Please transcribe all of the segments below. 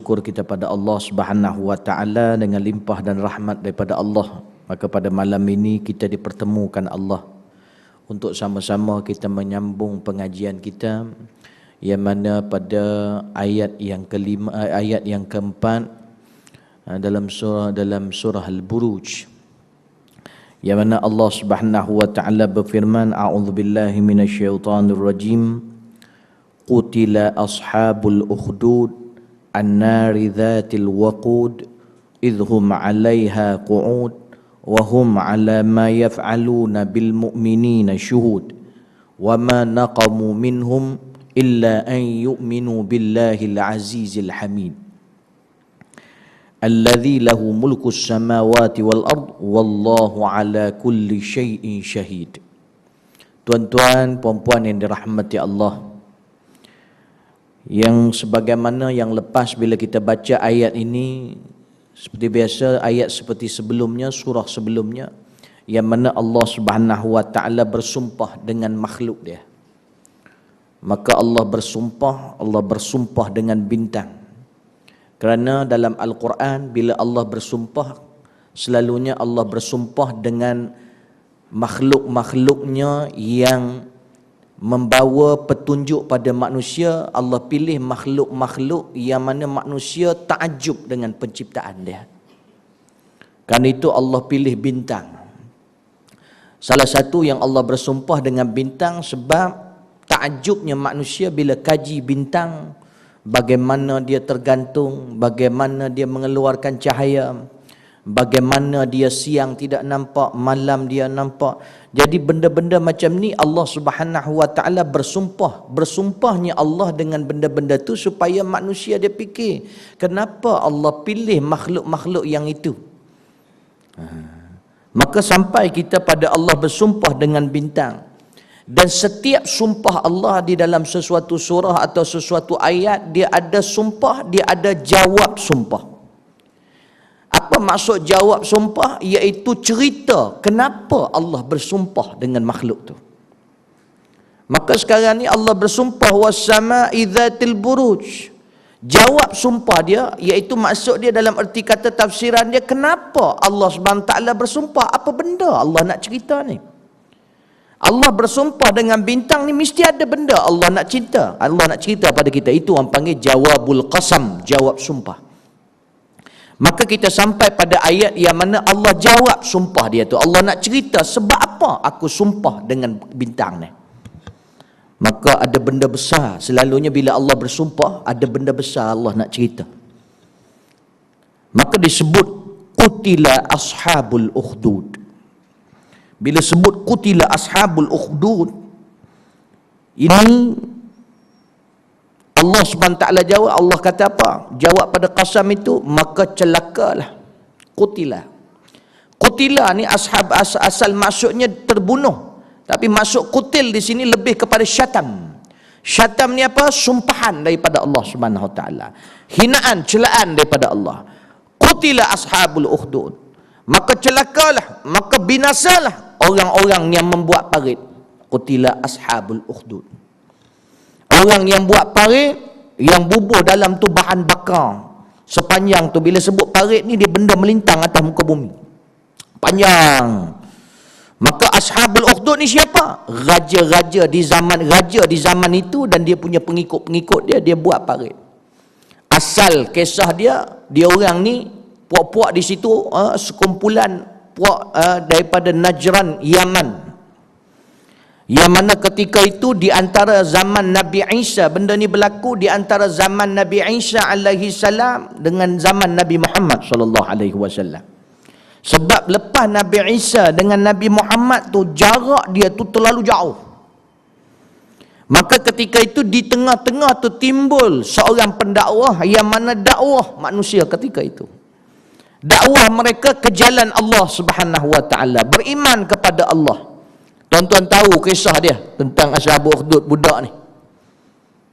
syukur kita pada Allah Subhanahu wa taala dengan limpah dan rahmat daripada Allah. Maka pada malam ini kita dipertemukan Allah untuk sama-sama kita menyambung pengajian kita, yang mana pada ayat yang kelima, ayat yang keempat dalam surah Al-Buruj, yang mana Allah Subhanahu wa taala berfirman, a'udzubillahi minasyaitonir rajim, qutila ashabul ukhdud an-nari dhatil waqud idhum 'alaiha qu'ud wa hum 'ala ma yaf'aluna bil mu'minina syuhud wa ma naqamu minhum illa an yu'minu billahil azizil hamid alladzi lahu mulkus samawati wal ard wallahu 'ala kulli syai'in syahid. Tuan-tuan, puan-puan yang dirahmati Allah, yang sebagaimana yang lepas bila kita baca ayat ini, seperti biasa ayat seperti sebelumnya, surah sebelumnya, yang mana Allah Subhanahu wa taala bersumpah dengan makhluk dia. Maka Allah bersumpah dengan bintang. Kerana dalam Al-Quran bila Allah bersumpah, selalunya Allah bersumpah dengan makhluk-makhluknya yang membawa petunjuk pada manusia. Allah pilih makhluk-makhluk yang mana manusia takjub dengan penciptaan dia. Kerana itu Allah pilih bintang. Salah satu yang Allah bersumpah dengan bintang sebab takjubnya manusia bila kaji bintang, bagaimana dia tergantung, bagaimana dia mengeluarkan cahaya, bagaimana dia siang tidak nampak, malam dia nampak. Jadi benda-benda macam ni Allah Subhanahu wa taala bersumpah. Bersumpahnya Allah dengan benda-benda tu supaya manusia dia fikir, kenapa Allah pilih makhluk-makhluk yang itu. Maka sampai kita pada Allah bersumpah dengan bintang. Dan setiap sumpah Allah di dalam sesuatu surah atau sesuatu ayat, dia ada sumpah, dia ada jawab sumpah. Apa maksud jawab sumpah? Iaitu cerita kenapa Allah bersumpah dengan makhluk tu. Maka sekarang ni Allah bersumpah was-sama'i dzatil buruj. Jawab sumpah dia, iaitu maksud dia dalam erti kata tafsiran dia, kenapa Allah Subhanahu taala bersumpah? Apa benda Allah nak cerita ni? Allah bersumpah dengan bintang ni, mesti ada benda Allah nak cerita. Allah nak cerita pada kita. Itu orang panggil jawabul qasam, jawab sumpah. Maka kita sampai pada ayat yang mana Allah jawab sumpah dia tu. Allah nak cerita sebab apa aku sumpah dengan bintang ni. Maka ada benda besar. Selalunya bila Allah bersumpah, ada benda besar Allah nak cerita. Maka disebut qutila ashabul ukhdud. Bila sebut qutila ashabul ukhdud, ini Allah Subhanahu taala jawab. Allah kata apa? Jawab pada qasam itu, maka celakalah. Qutila. Qutila ni asal maksudnya terbunuh. Tapi maksud qutil di sini lebih kepada syatam. Syatam ni apa? Sumpahan daripada Allah Subhanahu taala. Hinaan, celaan daripada Allah. Qutila ashabul ukhdud. Maka celakalah, maka binasalah orang-orang yang membuat parit. Qutila ashabul ukhdud. Orang yang buat parit, yang bubuh dalam tu bahan bakar sepanjang tu. Bila sebut parit ni, dia benda melintang atas muka bumi, panjang. Maka ashabul ukhdud ni siapa? Raja-raja di zaman itu dan dia punya pengikut-pengikut dia buat parit. Asal kisah dia orang ni puak-puak di situ, sekumpulan puak daripada Najran, Yaman. Yang mana ketika itu di antara zaman Nabi Isa, benda ni berlaku di antara zaman Nabi Isa alaihi salam dengan zaman Nabi Muhammad sallallahu alaihi wasallam. Sebab lepas Nabi Isa dengan Nabi Muhammad tu, jarak dia tu terlalu jauh. Maka ketika itu di tengah-tengah tu timbul seorang pendakwah yang mana dakwah manusia ketika itu. Dakwah mereka ke jalan Allah Subhanahu wa taala, beriman kepada Allah. Tuan-tuan tahu kisah dia tentang ashabul ukhdud, budak ni.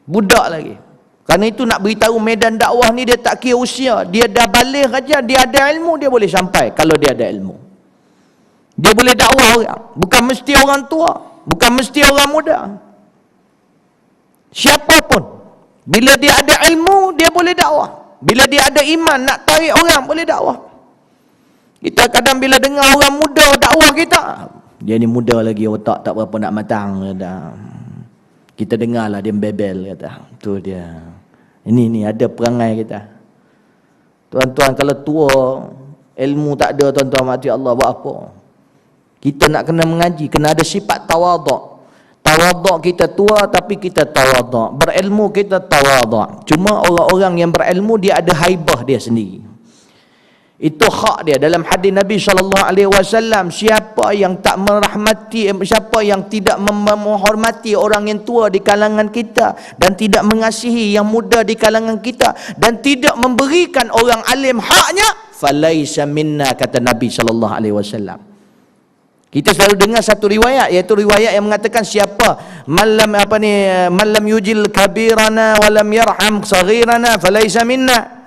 Budak lagi. Kerana itu nak beritahu medan dakwah ni dia tak kira usia. Dia dah balik aja, dia ada ilmu, dia boleh sampai kalau dia ada ilmu. Dia boleh dakwah orang. Bukan mesti orang tua, bukan mesti orang muda. Siapa pun, bila dia ada ilmu, dia boleh dakwah. Bila dia ada iman, nak tarik orang, boleh dakwah. Kita kadang bila dengar orang muda dakwah kita, dia ni muda lagi, otak tak berapa nak matang, kata. Kita dengarlah dia bebel, kata. Tu dia. Ini ada perangai kita. Tuan-tuan, kalau tua, ilmu tak ada, tuan-tuan mati Allah, buat apa? Kita nak kena mengaji, kena ada sifat tawaduk. Tawaduk kita tua tapi kita tawaduk. Berilmu kita tawaduk. Cuma orang-orang yang berilmu dia ada haibah dia sendiri. Itu hak dia dalam hadis Nabi SAW. Siapa yang tak merahmati, siapa yang tidak menghormati orang yang tua di kalangan kita, dan tidak mengasihi yang muda di kalangan kita, dan tidak memberikan orang alim haknya, falaisa minna, kata Nabi SAW. Kita selalu dengar satu riwayat, iaitu riwayat yang mengatakan siapa malam yujil kabirana walam yarham saghirana falaisa minna.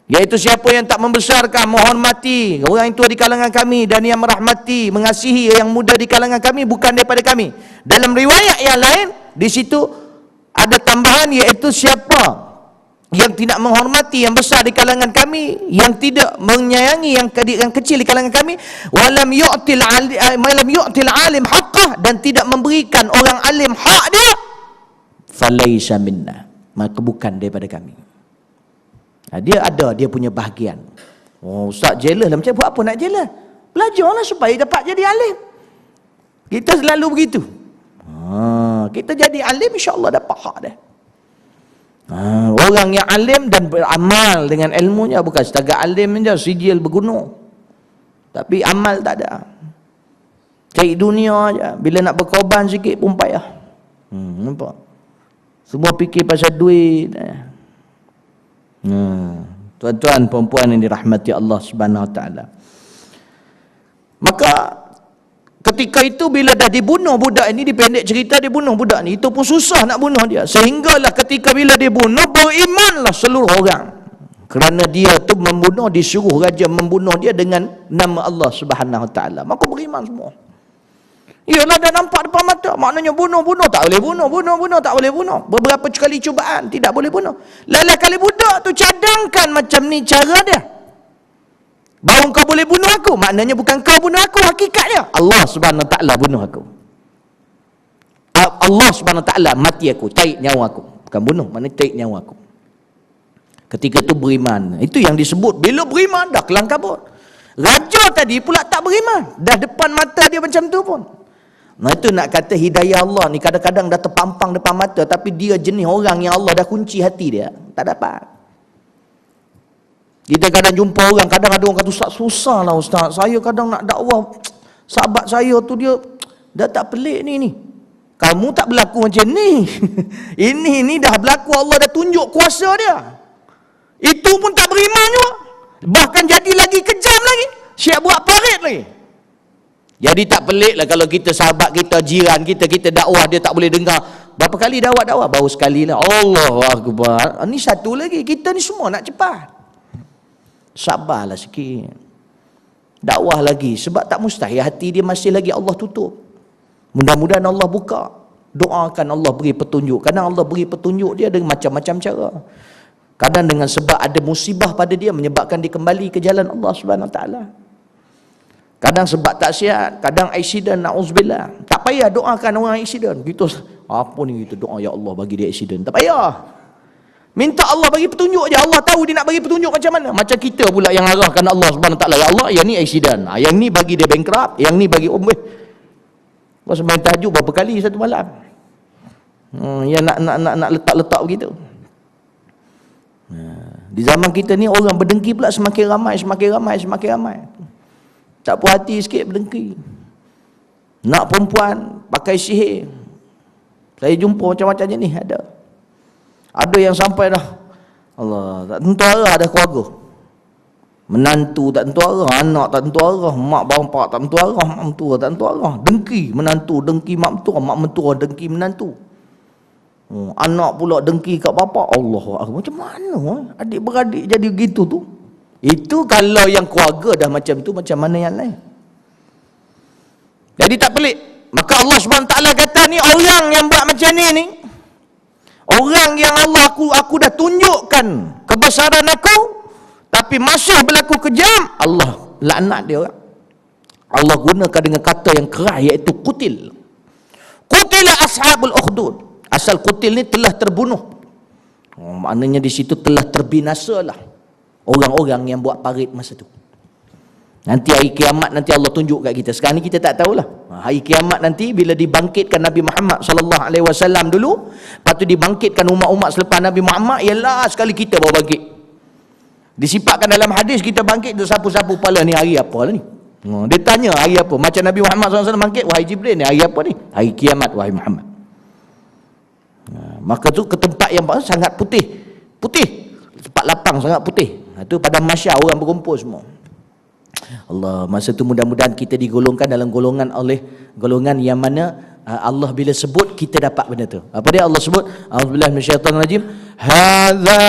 Iaitu siapa yang tak membesarkan, menghormati orang yang tua di kalangan kami, dan yang merahmati, mengasihi yang muda di kalangan kami, bukan daripada kami. Dalam riwayat yang lain, di situ ada tambahan, iaitu siapa yang tidak menghormati yang besar di kalangan kami, yang tidak menyayangi yang kecil di kalangan kami, walam yu'til alim haqqah, dan tidak memberikan orang alim hak dia, falaisa minna, maka bukan daripada kami. Dia ada dia punya bahagian. Oh, ustaz jealous lah. Macam buat apa nak jealous? Belajarlah supaya dapat jadi alim. Kita selalu begitu. Kita jadi alim, insya-Allah dapat hak dia. Orang yang alim dan beramal dengan ilmunya, bukan setakat alim saja, sijil bergunung, tapi amal tak ada. Cari dunia aja. Bila nak berkorban sikit pun payah. Nampak? Semua fikir pasal duit. Tuan-tuan, perempuan yang dirahmati Allah Subhanahu Wa Taala. Maka ketika itu bila dah dibunuh budak ini, dipendek cerita dibunuh budak ni, itu pun susah nak bunuh dia. Sehinggalah ketika bila dibunuh, berimanlah seluruh orang. Kerana dia tu membunuh, disuruh raja membunuh dia dengan nama Allah Subhanahu Wa Taala. Maka beriman semua. Iyalah, dah nampak depan mata. Maknanya bunuh tak boleh bunuh, bunuh tak boleh bunuh. Beberapa kali cubaan tidak boleh bunuh. Lain kali budak tu cadangkan macam ni cara dia. Baru kau boleh bunuh aku, maknanya bukan kau bunuh aku, hakikatnya Allah Subhanahu Wa Taala bunuh aku. Allah Subhanahu Wa Taala mati aku, tarik nyawa aku. Bukan bunuh, maknanya tarik nyawa aku. Ketika itu beriman. Itu yang disebut bila beriman dah kelang kabut. Raja tadi pula tak beriman, dah depan mata dia macam tu pun. Nah, itu nak kata hidayah Allah ni kadang-kadang dah terpampang depan mata, tapi dia jenis orang yang Allah dah kunci hati dia, tak dapat. Kita kadang jumpa orang, kadang ada orang kata, ustaz, susah lah ustaz, saya kadang nak dakwah, sahabat saya tu dia dah tak pelik ni. Kamu tak berlaku macam ni. Ini dah berlaku, Allah dah tunjuk kuasa dia. Itu pun tak beriman juga. Bahkan jadi lagi kejam lagi, siap buat parit lagi. Jadi tak pelik lah kalau kita sahabat kita, jiran kita dakwah, dia tak boleh dengar. Berapa kali dakwah? Baru sekali lah. Allahu Akbar. Ni satu lagi, kita ni semua nak cepat. Sabarlah sikit. Dakwah lagi. Sebab tak mustahil, hati dia masih lagi Allah tutup. Mudah-mudahan Allah buka. Doakan Allah beri petunjuk. Kadang Allah beri petunjuk dia dengan macam-macam cara. Kadang dengan sebab ada musibah pada dia, menyebabkan dia kembali ke jalan Allah Subhanahu Wa Taala. Kadang sebab tak sihat, kadang aksiden, na'udzubillah. Tak payah doakan orang aksiden. Gitu, apa ni kita doa, ya Allah bagi dia aksiden. Tak payah. Minta Allah bagi petunjuk je. Allah tahu dia nak bagi petunjuk macam mana. Macam kita pula yang arahkan Allah Subhanahu Wa Taala. Ya Allah, yang ni aksiden. Yang ni bagi dia bankrupt, yang ni bagi Kau sembahyang tahajud berapa kali satu malam? Yang nak letak-letak begitu. Di zaman kita ni orang berdengki pula semakin ramai. Tak puas hati sikit berdengki. Nak perempuan pakai sihir. Saya jumpa macam-macam jenis ada. Ada yang sampai dah, Allah, tak tentu arah dah keluarga. Menantu tak tentu arah, anak tak tentu arah, mak bapak tak tentu arah, mak mentua tak tentu arah. Dengki menantu, dengki mak mentua, dengki menantu. Anak pula dengki kat bapak. Allah, macam mana adik-beradik jadi gitu tu? Itu kalau yang keluarga dah macam tu, macam mana yang lain? Jadi tak pelik. Maka Allah SWT kata ni, orang yang buat macam ni, orang yang Allah aku dah tunjukkan kebesaran aku, tapi masih berlaku kejam, Allah laknat dia orang. Allah gunakan dengan kata yang keras, iaitu kutil. Kutila ashabul ukhdud. Asal kutil ni telah terbunuh. Maknanya di situ telah terbinasalah orang-orang yang buat parit masa tu. Nanti hari kiamat nanti Allah tunjuk kat kita. Sekarang ni kita tak tahulah. Hari kiamat nanti bila dibangkitkan Nabi Muhammad sallallahu alaihi wasallam dulu, lepas tu dibangkitkan umat-umat selepas Nabi Muhammad, ialah sekali kita baru bangkit. Disifatkan dalam hadis kita bangkit tu sapu-sapu kepala, ni hari apa lah ni? Dia tanya hari apa? Macam Nabi Muhammad SAW bangkit, wahai Jibril, ni hari apa ni? Hari kiamat wahai Muhammad. Maka tu ke tempat yang sangat putih. Putih. Tempat lapang sangat putih. Itu pada masyar orang berkumpul semua. Allah, masa tu mudah-mudahan kita digolongkan dalam golongan yang mana Allah bila sebut kita dapat benda tu. Apa dia Allah sebut? A'udzubillahi minasyaitonirrajim. Hadza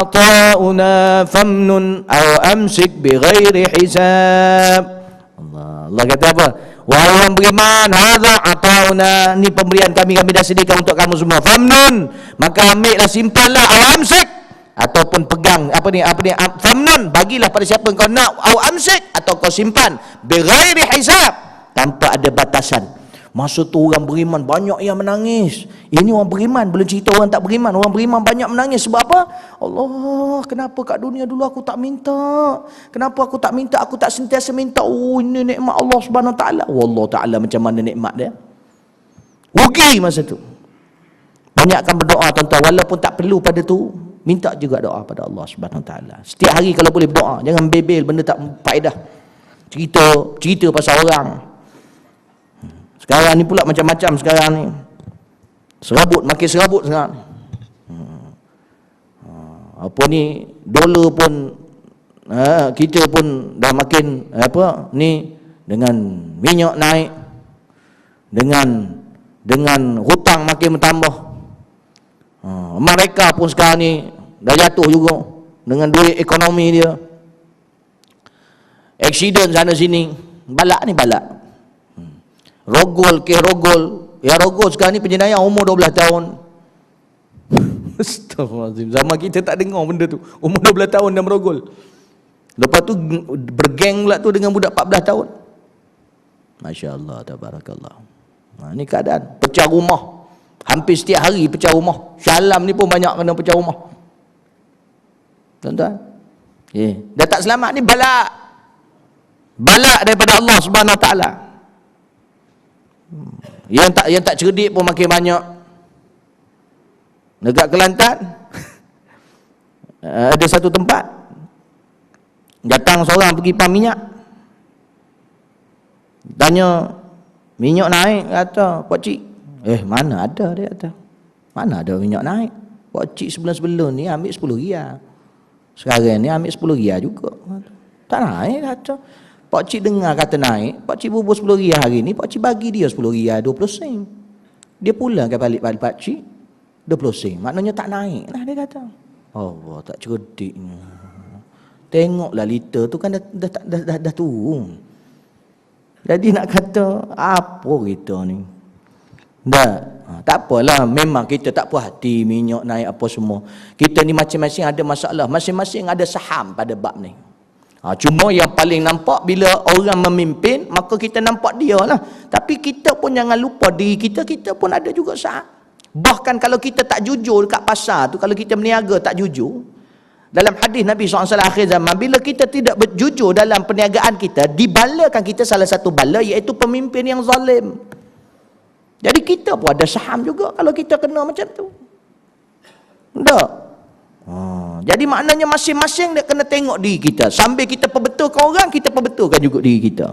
ata'una famnun aw amsik bighairi hisab. Allah kata apa? Wahai orang beriman, hadza ata'una, ni pemberian kami dah sediakan untuk kamu semua. Famnun, maka ambillah, simpanlah, aw amsik, ataupun pegang apa ni famnun, bagilah pada siapa kau nak, au amsik, atau kau simpan, bighairi hisab, tanpa ada batasan. Masa tu orang beriman banyak yang menangis. Ini orang beriman, belum cerita orang tak beriman. Orang beriman banyak menangis sebab apa? Allah, kenapa kat dunia dulu aku tak minta? Kenapa aku tak minta? Aku tak sentiasa minta. Oh, ini nikmat Allah Subhanahu Wa Taala. Wallahu taala macam mana nikmat dia? Rugi masa tu. Banyakkan berdoa tuan-tuan, walaupun tak perlu pada tu, minta juga doa pada Allah Subhanahu Wa Taala. Setiap hari kalau boleh berdoa, jangan bebel benda tak faedah. Cerita pasal orang. Sekarang ni pula macam-macam sekarang ni. Serabut, makin serabut sekarang. Apa ni, dolar pun kita pun dah makin apa ni, dengan minyak naik, dengan hutang makin bertambah. Mereka pun sekarang ni dah jatuh juga dengan duit ekonomi dia. Accident sana sini, balak ni balak. Rogol ke rogol. Ya rogol sekarang ni penjenayah umur 12 tahun. Astagfirullahaladzim. Zaman kita tak dengar benda tu. Umur 12 tahun dah merogol. Lepas tu bergeng pula tu dengan budak 14 tahun. Masya Allah, tabarakallah. Ni keadaan. Pecah rumah. Hampir setiap hari pecah rumah. Syalam ni pun banyak kena pecah rumah. Tuan-tuan. Dah tak selamat ni balak. Balak daripada Allah Subhanahu Wa Taala. Yang tak cerdik pun makin banyak. Dekat Kelantan ada satu tempat, datang seorang pergi pam minyak, tanya minyak naik, kata pak cik, mana ada, dia kata, mana ada minyak naik, pak cik sebelum ni ambil 10 riyal, sekarang ni ambil 10 riyal juga, tak naik, kata. Pak cik dengar kata naik, pak cik bubur 10 riyal hari ni, pak cik bagi dia 10 riyal 20 sen. Dia pulangkan balik pak cik 20 sen. Maknanya tak naik lah, dia kata. Allah, tak cerdiknya. Tengoklah liter tu kan dah turun. Jadi nak kata apa kita ni? Tak apalah, memang kita tak puas hati minyak naik apa semua. Kita ni masing-masing ada masalah, masing-masing ada saham pada bab ni. Cuma yang paling nampak bila orang memimpin, maka kita nampak dia lah. Tapi kita pun jangan lupa diri kita pun ada juga saham. Bahkan kalau kita tak jujur dekat pasar tu, kalau kita berniaga tak jujur, dalam hadis Nabi SAW akhir zaman, bila kita tidak berjujur dalam perniagaan kita, dibalakan kita salah satu bala, iaitu pemimpin yang zalim. Jadi kita pun ada saham juga kalau kita kena macam tu. Tak? Jadi maknanya masing-masing dia kena tengok diri kita. Sambil kita perbetulkan orang, kita perbetulkan juga diri kita.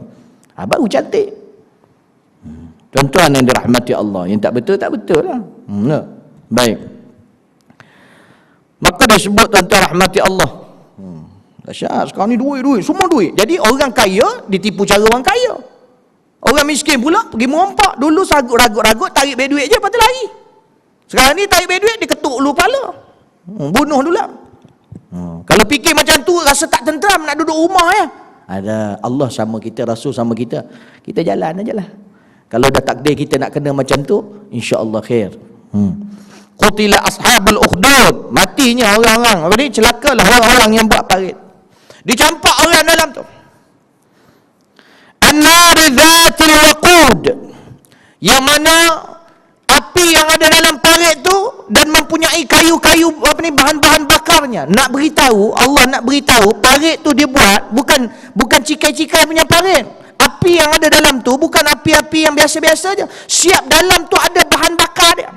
Baru cantik. Tuan-tuan yang dirahmati Allah, yang tak betul, tak betul lah. Baik. Maka disebut tuan-tuan rahmati Allah. Dahsyat, sekarang ni duit, semua duit. Jadi orang kaya ditipu cara orang kaya. Orang miskin pula pergi merompak. Dulu ragut-ragut, tarik beg duit je, lepas tu lari. Sekarang ni tarik beg duit, dia ketuk dulu kepala. Bunuh dulu lah. Kalau fikir macam tu, rasa tak tenteram nak duduk rumah ya. Ada Allah sama kita, Rasul sama kita. Kita jalan aja lah. Kalau dah takdir kita nak kena macam tu, insya-Allah khair. Qutila ashabul ukhdud, matinya orang-orang. Apa ni? Celakalah orang-orang yang buat parit. Dicampak orang dalam tu. An-nar dzatil waqud, yang mana api yang ada dalam parit tu dan mempunyai kayu-kayu apa ni, bahan-bahan bakarnya. Nak beritahu, Allah nak beritahu parit tu dia buat bukan cikai-cikai punya parit. Api yang ada dalam tu bukan api-api yang biasa-biasa je. Siap dalam tu ada bahan bakar dia.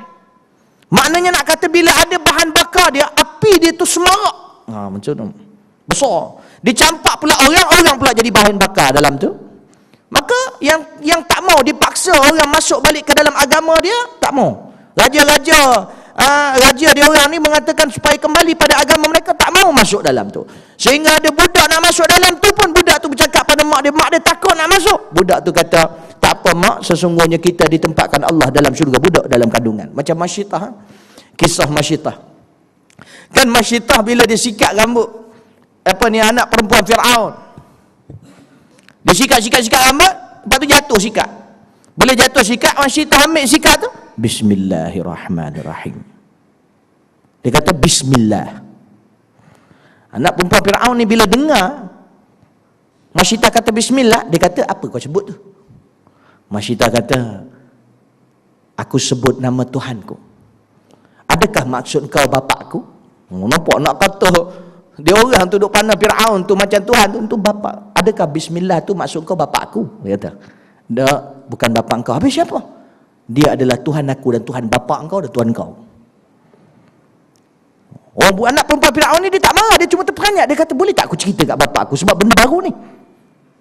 Maknanya nak kata bila ada bahan bakar dia, api dia tu semarak. Macam tu. Besar. Dicampak pula orang pula jadi bahan bakar dalam tu. Maka yang tak mau dipaksa orang masuk balik ke dalam agama dia, tak mau. Raja dia orang ni mengatakan supaya kembali pada agama mereka, tak mau masuk dalam tu. Sehingga ada budak nak masuk dalam tu pun budak tu bercakap pada mak dia takut nak masuk. Budak tu kata, tak apa mak, sesungguhnya kita ditempatkan Allah dalam syurga, budak dalam kandungan. Macam Masyitah, kisah Masyitah. Kan Masyitah bila dia sikat rambut anak perempuan Fir'aun, dia sikat rambut, lepas tu jatuh sikat. Bila jatuh sikat, Masyitah ambil sikat tu, Bismillahirrahmanirrahim. Dia kata Bismillah. Anak perempuan Fir'aun ni bila dengar Masyitah kata Bismillah, dia kata, apa kau sebut tu? Masyitah kata, aku sebut nama Tuhanku. Adakah maksud kau bapakku? Nampak nak kata dia orang tu duk pandang Fir'aun tu macam Tuhan tu bapak. Adakah Bismillah tu maksud kau bapakku? Dia kata, tak, bukan bapak kau. Habis siapa? Dia adalah Tuhan aku dan Tuhan bapak kau dan Tuhan kau. Anak perempuan Fir'aun ni dia tak marah, dia cuma terperanjat. Dia kata, boleh tak aku cerita kat bapak aku sebab benda baru ni.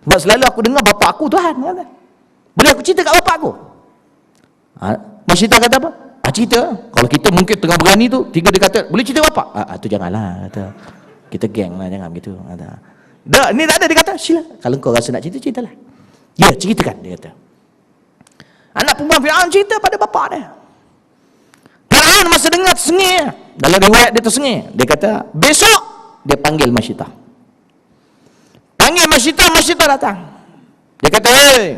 Sebab selalu aku dengar bapak aku Tuhan. Kata, boleh aku cerita kat bapak aku? Masyitah kata apa? Cerita. Kalau kita mungkin tengah berani tu, tiga dia kata, boleh cerita bapak? Tu janganlah. Kata, kita geng lah, jangan begitu. Kata, ni tak ada, dia kata, sila. Kalau kau rasa nak cerita, ceritalah. Ya, ceritakan, dia kata. Anak perempuan Fir'aun cerita pada bapak dia. Fir'aun masa dengar tersengih. Dalam riwayat dia tersengih. Dia kata, besok dia panggil Masyitah. Panggil Masyitah, Masyitah datang. Dia kata, hei,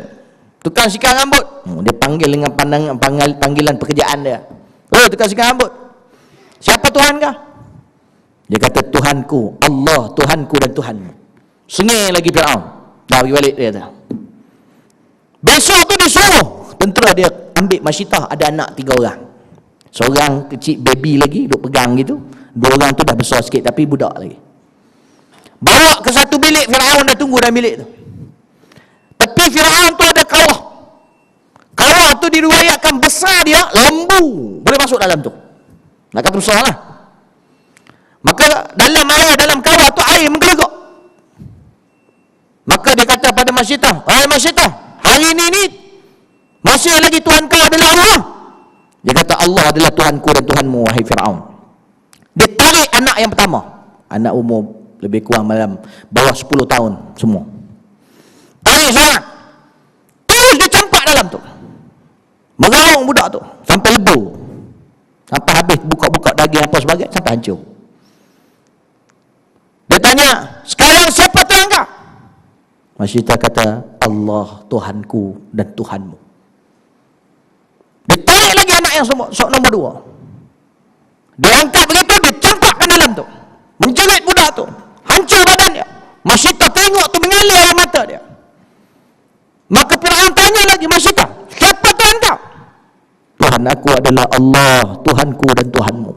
tukang sikat rambut. Dia panggil dengan panggilan pekerjaan dia. Oh, tukang sikat rambut. Siapa Tuhan kau? Dia kata, Tuhanku, Allah, Tuhanku dan Tuhanmu. Sengih lagi Fir'aun. Dah pergi balik, dia kata. Besok tu dia suruh tentera dia ambil Masyitah, ada anak 3 orang. Seorang kecil baby lagi duk pegang gitu. 2 orang tu dah besar sikit tapi budak lagi. Bawa ke satu bilik, Fir'aun dah tunggu dalam bilik tu. Tapi Fir'aun tu ada kawah. Kawah tu diriwayatkan besar dia, lembu boleh masuk dalam tu. Nak kata besar lah. Maka dalam air, dalam kawah tu air menggelegak. Maka dia kata pada Masyitah, "Hai Masyitah, hari ini masih lagi Tuhan kau adalah Allah?" Dia kata, "Allah adalah Tuhanku dan Tuhanmu, wahai Fir'aun." Dia tarik anak yang pertama. Anak umur lebih kurang dalam bawah 10 tahun semua. Tarik sangat. Terus dia campak dalam tu. Meraung budak tu sampai lebur. Sampai habis buka-buka daging apa sebagainya, sampai hancur. Dia tanya, "Sekarang siapa Tuhan kau?" Masyitah kata, "Allah, Tuhanku dan Tuhanmu." Dia tarik lagi anak yang sok nombor 2. Dia angkat begitu, dia campakkan dalam tu. Menjerit budak tu. Hancur badan dia. Masyitah tengok tu mengalir air mata dia. Maka Fir'aun tanya lagi, "Masyitah, siapa Tuhan kau?" "Tuhan aku adalah Allah, Tuhanku dan Tuhanmu."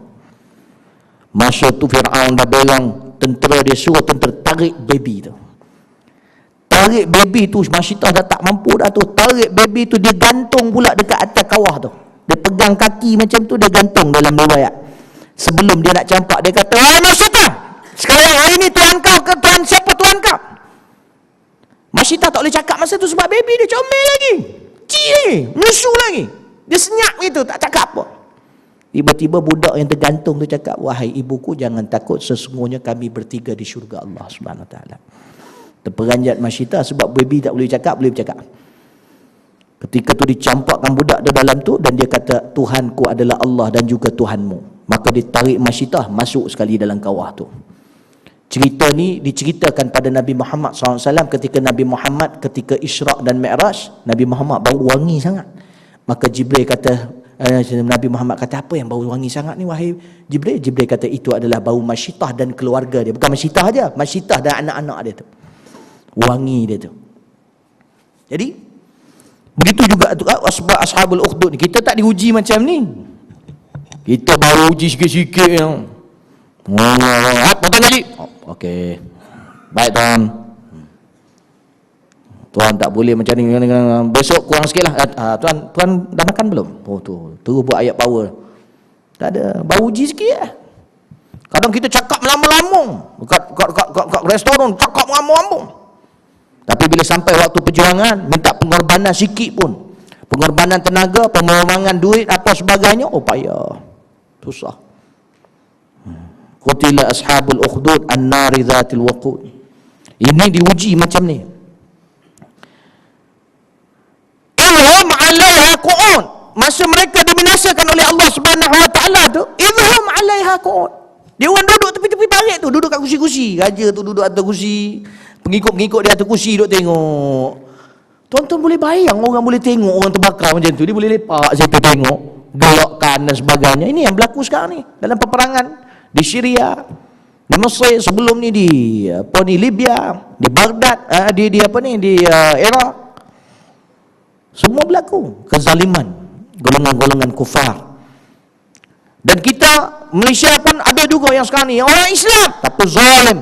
Masa tu Fir'aun dah berang, tentera dia suruh tentera tarik baby tu. Tarik baby tu, Masyitah dah tak mampu dah tu. Tarik baby tu, dia gantung pula dekat atas kawah tu. Dia pegang kaki macam tu, dia gantung dalam riwayat. Sebelum dia nak campak, dia kata, "Wahai Masyitah, sekarang hari ni Tuhan kau ke Tuhan siapa Tuhan kau?" Masyitah tak boleh cakap masa tu sebab baby dia comel lagi, kecil lagi, menyusu lagi. Dia senyap gitu, tak cakap apa. Tiba-tiba budak yang tergantung tu cakap, "Wahai ibuku, jangan takut, sesungguhnya kami bertiga di syurga Allah Subhanahu Wa Taala." Terperanjat Masyitah sebab baby tak boleh cakap, boleh bercakap. Ketika tu dicampakkan budak dia dalam tu dan dia kata, "Tuhanku adalah Allah dan juga Tuhanmu." Maka ditarik Masyitah masuk sekali dalam kawah tu. Cerita ni diceritakan pada Nabi Muhammad SAW ketika Nabi Muhammad ketika Isra' dan Mi'raj, Nabi Muhammad bau wangi sangat. Maka Jibril kata, Nabi Muhammad kata, apa yang bau wangi sangat ni wahai Jibril? Jibril kata, itu adalah bau Masyitah dan keluarga dia. Bukan Masyitah aja, Masyitah dan anak-anak dia tu. Wangi dia tu. Jadi begitu juga ashabul ukhdud ni. Kita tak diuji macam ni. Kita baru uji sikit-sikit yang potong gaji. Okey. Baik tuan. Tuan tak boleh macam ni. Besok kurang sikit lah. Tuan dah makan belum? Oh tu. Terus buat ayat power. Tak ada. Baru uji sikit lah. Kadang kita cakap melambung-lambung. Kat restoran cakap melambung-lambung. Tapi bila sampai waktu perjuangan, minta pengorbanan sikit pun. Pengorbanan tenaga, pengorbanan duit, apa sebagainya. Oh payah. Susah. Qutila ashabul ukhdud an-nari dhatil waqud. Ini diuji macam ni. Idhum 'alaiha qu'ud. Masa mereka dibinasakan oleh Allah Subhanahu wa taala tu, idhum 'alaiha qu'ud. Dia orang duduk tepi-tepi parit tu, duduk kat kursi-kursi. Raja tu duduk atas kursi, pengikut-pengikut dia atas kursi duduk tengok. Tuan-tuan boleh bayang orang boleh tengok orang terbakar macam tu, dia boleh lepak siapa tengok, gelakkan dan sebagainya. Ini yang berlaku sekarang ni dalam peperangan di Syria, di Mesir, sebelum ni di Libya, di Baghdad, di Iraq. Semua berlaku kezaliman golongan-golongan kufar. Dan kita Malaysia pun ada juga yang sekarang ni orang Islam tapi zalim.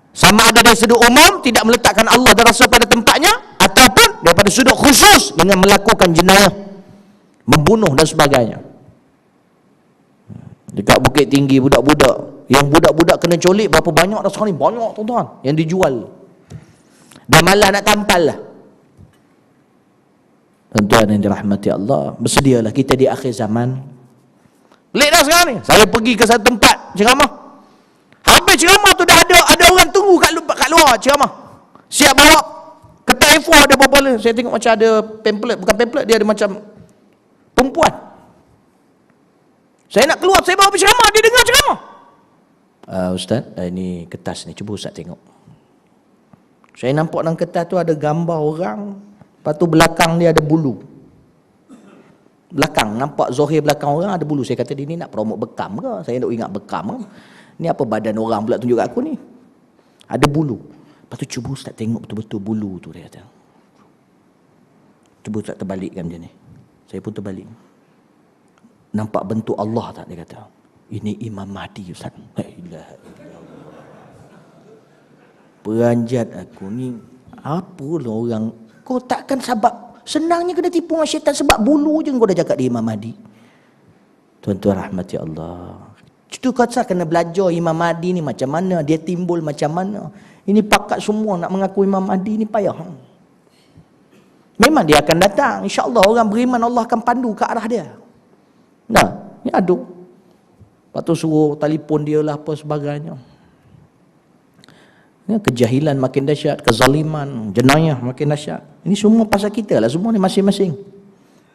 Sama ada dari sudut umum tidak meletakkan Allah dan Rasul pada tempatnya, ataupun daripada sudut khusus dengan melakukan jenayah, membunuh dan sebagainya. Dekat Bukit Tinggi budak-budak, yang budak-budak kena colik berapa banyak dah sekarang ni? Banyak tuan-tuan yang dijual. Dah malah nak tampal lah. Tuan-tuan yang dirahmati Allah, bersedialah kita di akhir zaman. Pelik dah sekarang ni. Saya pergi ke satu tempat ceramah. Habis ceramah tu dah ada orang tunggu kat luar ceramah. Siap bawa kertas A4 ada berapa. Saya tengok macam ada pamphlet, bukan pamphlet, dia ada macam perempuan. Saya nak keluar, saya bawa ceramah, dia dengar ceramah. Ustaz, ini kertas ni, cuba Ustaz tengok. Saya nampak dalam kertas tu ada gambar orang, lepas tu belakang dia ada bulu. Belakang, nampak Zohir belakang orang ada bulu. Saya kata, dia ni nak promote bekam ke? Saya nak ingat bekam ke? Ni apa badan orang pula tunjuk kat aku ni? Ada bulu. Lepas tu cuba Ustaz tengok betul-betul bulu tu, dia kata. Cuba Ustaz terbalikkan dia ni. Saya pun terbalik. Nampak bentuk Allah tak? Dia kata, ini Imam Mahdi Ustaz. La ilaha illallah. Beranjat aku ni, apa lah orang, kau takkan sebab, senangnya kena tipu dengan syaitan sebab bulu je kau dah cakap dia Imam Mahdi. Tuan-tuan rahmati Allah. Itu kata kena belajar Imam Mahdi ni macam mana, dia timbul macam mana. Ini pakat semua nak mengaku Imam Mahdi ni payah. Memang dia akan datang. InsyaAllah orang beriman Allah akan pandu ke arah dia. Nah, ni aduk. Lepas tu suruh telefon dia lah apa sebagainya. Ya, kejahilan makin dahsyat, kezaliman, jenayah makin dahsyat. Ini semua pasal kita lah, semua ni masing-masing.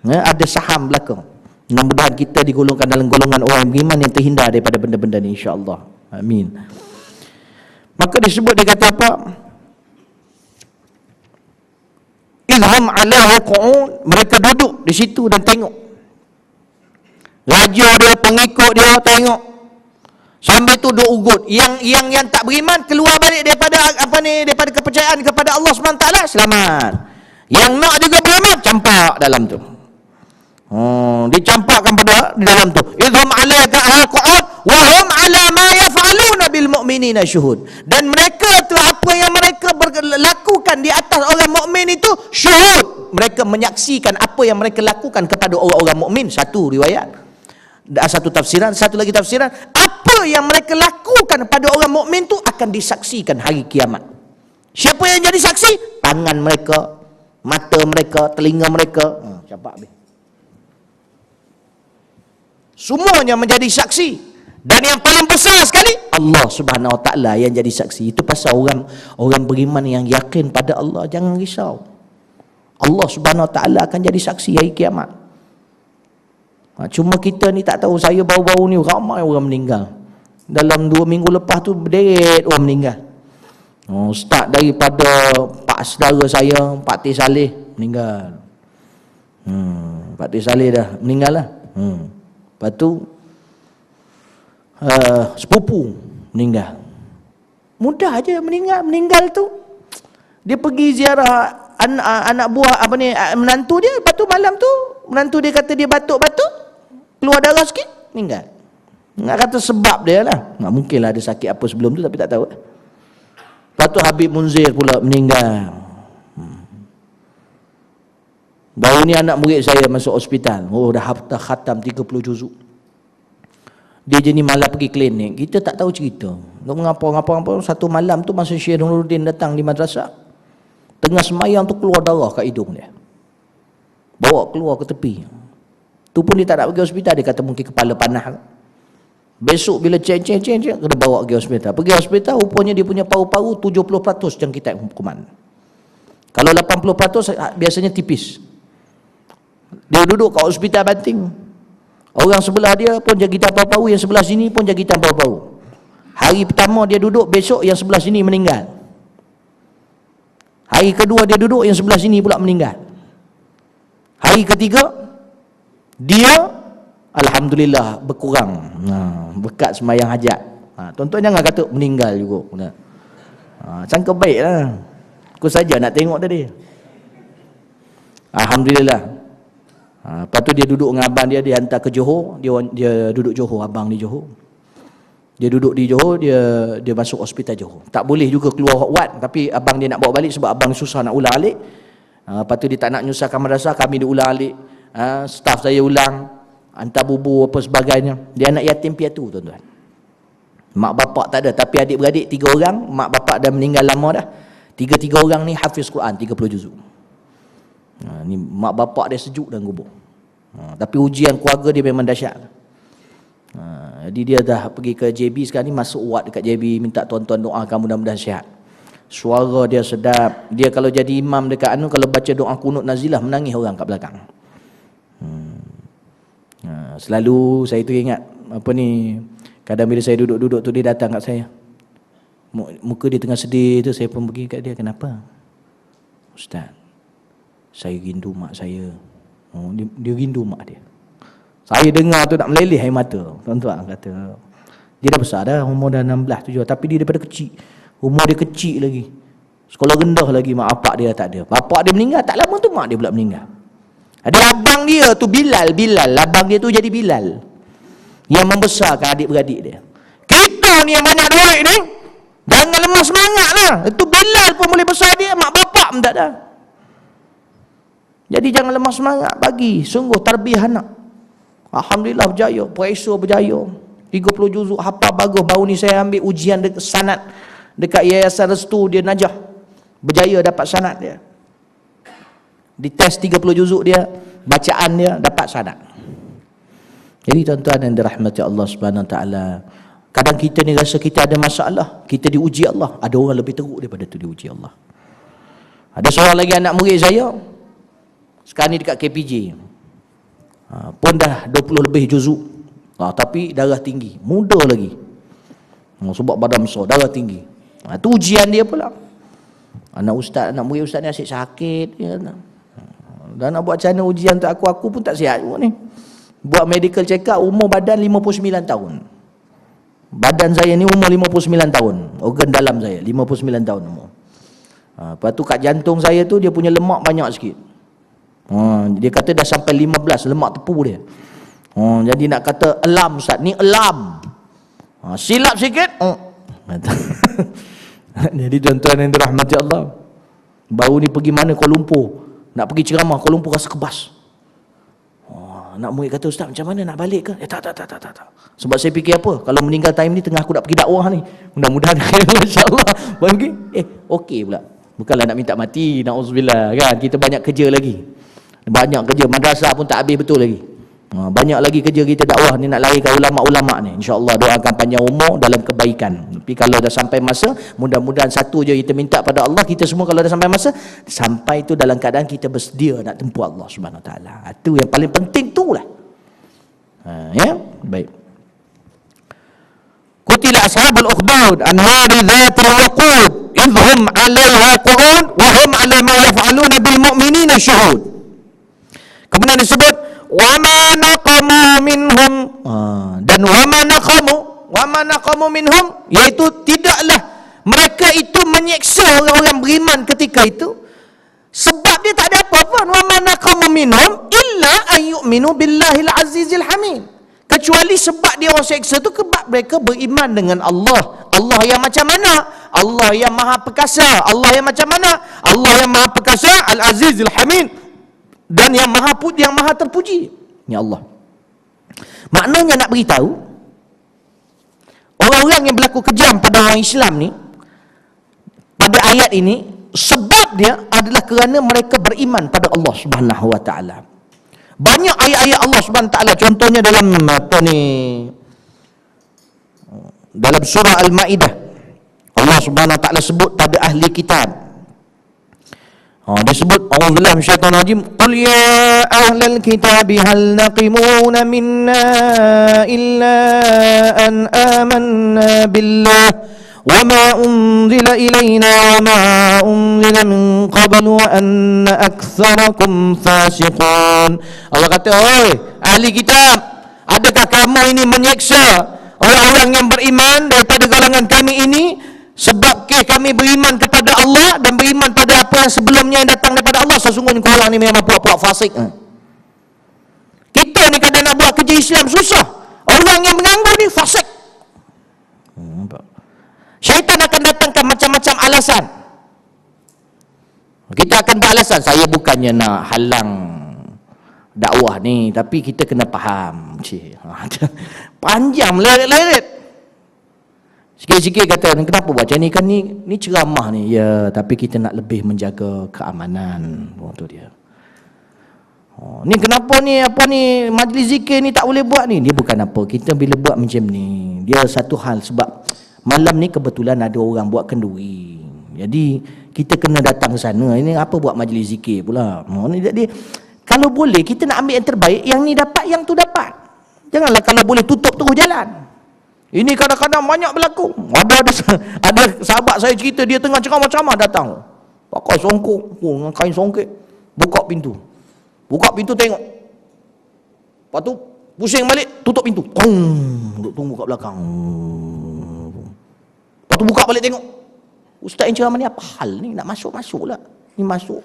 Ya, ada saham belakang. Mudah-mudahan kita digolongkan dalam golongan orang beriman yang terhindar daripada benda-benda ni, insya-Allah. Amin. Maka disebut, dia kata apa? Idhum 'alaiha qu'ud, mereka duduk di situ dan tengok. Raja dia, pengikut dia tengok. Sambil tu duk ugut. Yang tak beriman keluar balik daripada kepercayaan kepada Allah SWT, selamat. Yang nak juga beriman campak dalam tu. Dicampakkan pada di dalam tu. Idhum 'alaiha qu'ud wa hum 'ala ma yaf'aluna bil mu'minina syuhud. Dan mereka tu apa yang mereka lakukan di atas orang mukmin itu syuhud. Mereka menyaksikan apa yang mereka lakukan kepada orang-orang mukmin. Satu riwayat, satu tafsiran, satu lagi tafsiran, apa yang mereka lakukan pada orang mukmin tu akan disaksikan hari kiamat. Siapa yang jadi saksi? Tangan mereka, mata mereka, telinga mereka. Campak habis. Semuanya menjadi saksi. Dan yang paling besar sekali, Allah Subhanahu Wa Taala yang jadi saksi. Itu pasal orang beriman yang yakin pada Allah, jangan risau. Allah Subhanahu Wa Taala akan jadi saksi hari kiamat. Cuma kita ni tak tahu. Saya baru-baru ni ramai orang meninggal. Dalam 2 minggu lepas tu berderet orang meninggal. Start daripada pak saudara saya, Pak Teh Saleh meninggal. Pak Teh Saleh dah meninggal lah. Lepas tu sepupu meninggal. Mudah aja meninggal tu. Dia pergi ziarah anak buah menantu dia. Lepas tu malam tu menantu dia kata dia batuk-batuk, keluar darah sikit, meninggal. Nak kata sebab dia lah. Mungkin lah ada sakit apa sebelum tu tapi tak tahu. Lepas tu Habib Munzir pula meninggal. Baru ni anak murid saya masuk hospital. Dah khatam 30 juzuk. Dia jenis malam pergi klinik. Kita tak tahu cerita. Ngapa-ngapa satu malam tu masa Syekh Nuruddin datang di madrasah, tengah semayang tu keluar darah kat hidung dia. Bawa keluar ke tepi. Tu pun dia tak nak pergi hospital. Dia kata mungkin kepala panas. Besok bila cek kena bawa pergi hospital. Pergi hospital rupanya dia punya paru-paru 70% jangkitan kuman. Kalau 80% biasanya tipis. Dia duduk kat hospital Banting. Orang sebelah dia pun jangkitan paru-paru, yang sebelah sini pun jangkitan paru-paru. Hari pertama dia duduk, besok yang sebelah sini meninggal. Hari kedua dia duduk, yang sebelah sini pula meninggal. Hari ketiga dia alhamdulillah berkurang. Berkat sembahyang hajat. Tuan-tuan jangan kata meninggal juga. Sangka baiklah. Aku saja nak tengok tadi. Alhamdulillah. Lepas tu dia duduk dengan abang dia hantar ke Johor. Dia duduk Johor, abang di Johor. Dia duduk di Johor, dia masuk hospital Johor. Tak boleh juga keluar Wat, tapi abang dia nak bawa balik sebab abang susah nak ulang alik. Lepas tu dia tak nak nyusahkan madrasah, kami dia ulang alik. Staff saya ulang, hantar bubu apa sebagainya. Dia anak yatim piatu, tuan-tuan. Mak bapak tak ada, tapi adik-beradik 3 orang, mak bapak dah meninggal lama dah. 3 orang ni hafiz Quran 30 juzuk. Ni mak bapak dia sejuk dan kubur. Tapi ujian keluarga dia memang dahsyat. Jadi dia dah pergi ke JB sekarang ni, masuk ward dekat JB, minta tuan-tuan doakan mudah-mudahan sihat. Suara dia sedap. Dia kalau jadi imam dekat kalau baca doa kunut nazilah, menangis orang kat belakang. Selalu saya tu ingat kadang bila saya duduk-duduk tu dia datang kat saya. Muka dia tengah sedih tu, saya pun pergi kat dia, kenapa? Ustaz, saya rindu mak saya. Dia rindu mak dia. Saya dengar tu nak meleleh air mata. Tuan-tuan kata, dia dah besar dah, umur dah 16, 17, tapi dia daripada kecil. Umur dia kecil lagi. Sekolah rendah lagi, mak bapak dia tak ada. Bapak dia meninggal, tak lama tu mak dia pula meninggal. Ada abang dia tu Bilal, abang dia tu jadi Bilal, yang membesarkan adik-beradik dia. Kita ni yang banyak duit ni, jangan lemah semangat lah. Itu Bilal pun boleh besar dia, mak bapak pun tak ada. Jadi jangan lemah semangat, bagi sungguh tarbiyah anak. Alhamdulillah berjaya, profesor berjaya, 30 juzuk hafal bagus. Baru ni saya ambil ujian sanad dekat Yayasan Restu, dia najah, berjaya dapat sanad dia. Di test 30 juzuk dia, bacaan dia dapat sanad. Jadi tuan-tuan yang dirahmati Allah Subhanahu Wa Taala, kadang kita ni rasa kita ada masalah, kita diuji Allah. Ada orang lebih teruk daripada tu diuji Allah. Ada seorang lagi anak murid saya, sekarang ni dekat KPJ, pun dah 20 lebih juzuk, tapi darah tinggi, muda lagi. Sebab badan besar, darah tinggi. Itu ujian dia pula. Anak murid ustaz ni asyik sakit. Dan nak buat macam mana ujian untuk aku pun tak sihat juga ni. Buat medical check up, umur badan 59 tahun. Badan saya ni umur 59 tahun. Organ dalam saya 59 tahun umur. Lepas tu kat jantung saya tu dia punya lemak banyak sikit. Dia kata dah sampai 15 lemak tepu dia. Jadi nak kata alarm ustaz, ni alarm. Silap sikit. Jadi tuan-tuan yang dirahmati Allah, baru ni pergi mana, Kuala Lumpur, nak pergi ceramah Kuala Lumpur, rasa kebas. Nak murid kata, ustaz macam mana nak balik ke? Tak. Sebab saya fikir apa, kalau meninggal time ni tengah aku nak pergi dakwah ni, mudah-mudahan insya-Allah pergi. Okey pula. Bukanlah nak minta mati, na'udzubillah kan. Kita banyak kerja lagi. Banyak kerja, madrasah pun tak habis betul lagi. Banyak lagi kerja kita dakwah ni, nak larikan ulama-ulama ni. InsyaAllah doakan panjang umur dalam kebaikan. Tapi kalau dah sampai masa, mudah-mudahan satu je kita minta pada Allah, kita semua kalau dah sampai masa, sampai tu dalam keadaan kita bersedia nak tempur Allah Subhanahu Wa Taala. Itu yang paling penting tu lah. Ya, baik. Qutila ashabul ukhdud anwari dhatil waqud idhum 'alaiha qu'ud wa hum 'ala ma yaf'aluna bil mu'minina syuhud. Kemudian disebut wa ma naqamu minhum, dan wa ma naqamu minhum, iaitu tidaklah mereka itu menyeksa orang-orang beriman ketika itu sebab dia tak ada apa pun. Wa ma naqamu minhum illa ayyuminu billahil azizil hamid, kecuali sebab dia orang seksa tu sebab mereka beriman dengan Allah. Allah yang macam mana? Allah yang maha perkasa. Allah yang macam mana? Allah yang maha perkasa, al-azizil hamid, dan yang maha terpuji. Ya Allah. Maknanya nak beritahu orang-orang yang berlaku kejam pada orang Islam ni pada ayat ini, sebab dia adalah kerana mereka beriman pada Allah Subhanahu wa taala. Banyak ayat-ayat Allah Subhanahu wa taala, contohnya dalam dalam surah Al-Maidah, Allah Subhanahu wa taala sebut pada ahli kitab. Dia sebut, a'udzubillahi minasyaitonir rajim, qul ya ahlal kitabi hal naqimuna minna illa an amanna billah wa ma unzila ilayna wa ma unzila min qablu wa anna aktsarakum fasiqun. Allah kata, oi ahli kitab, adakah kamu ini menyiksa orang-orang yang beriman daripada kalangan kami ini sebab kami beriman kepada Allah dan beriman pada apa yang sebelumnya yang datang daripada Allah? Sesungguhnya korang ni memang puak-puak fasik. Kita ni kadang nak buat kerja Islam susah. Orang yang menganggur ni fasik. Syaitan akan datangkan macam-macam alasan. Kita akan beralasan, saya bukannya nak halang dakwah ni, tapi kita kena faham. Panjang melerit-lerit. Sikit-sikit kata, kenapa buat macam ni? Kan ni ceramah ni. Ya, tapi kita nak lebih menjaga keamanan. Tu dia. Ni kenapa ni majlis zikir ni tak boleh buat ni? Dia bukan apa. Kita bila buat macam ni, dia satu hal, sebab malam ni kebetulan ada orang buat kenduri. Jadi kita kena datang ke sana. Ini apa buat majlis zikir pula? Jadi kalau boleh kita nak ambil yang terbaik, yang ni dapat, yang tu dapat. Janganlah kalau boleh tutup terus jalan. Ini kadang-kadang banyak berlaku. Ada sahabat saya cerita, dia tengah ceramah-ceramah datang, pakai songkok dengan kain songket, buka pintu tengok, lepas tu pusing balik, tutup pintu, duduk tunggu kat belakang. Lepas tu buka balik tengok, ustaz yang ceramah ni apa hal ni, nak masuk-masuk lah, ni masuk